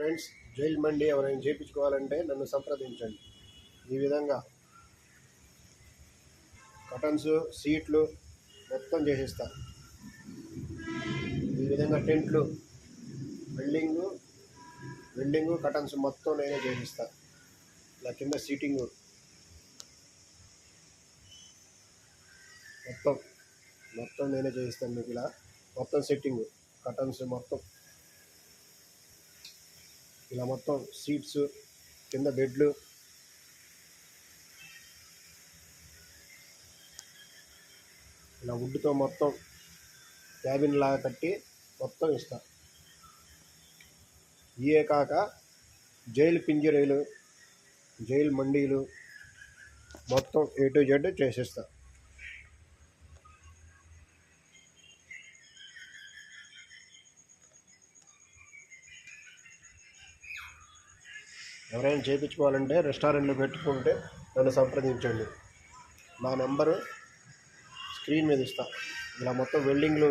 Friends, jail మండి ఎవరైనా చేయించుకోవాలంటే నన్ను సంప్రదించండి. ఈ విధంగా కటన్స్, సీట్లు మొత్తం చేసిస్తా. ఈ విధంగా టెంట్లు, వెల్డింగు కటన్స్ మొత్తం నేనే చేసిస్తా. ఇలా కింద సీటింగు మొత్తం నేనే చేయిస్తాను. మీకు ఇలా మొత్తం సెట్టింగు, కటన్స్ మొత్తం, ఇలా మొత్తం సీట్స్, కింద బెడ్లు, ఇలా వుడ్తో మొత్తం క్యాబిన్ లాగా కట్టి మొత్తం ఇస్తా. ఇవే కాక జైలు పింజరీలు, జైలు మండీలు మొత్తం A to Z చేసేస్తా. ఎవరైనా చేయించుకోవాలంటే రెస్టారెంట్లో పెట్టుకుంటే నన్ను సంప్రదించండి. నా నెంబరు స్క్రీన్ మీద ఇస్తా. ఇలా మొత్తం వెల్డింగ్లు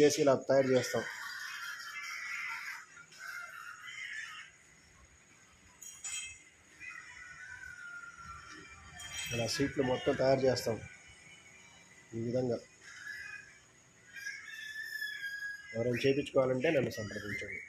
చేసి ఇలా తయారు చేస్తాం. ఇలా సీట్లు మొత్తం తయారు చేస్తాం. ఈ విధంగా ఎవరైనా చేయించుకోవాలంటే నన్ను సంప్రదించండి.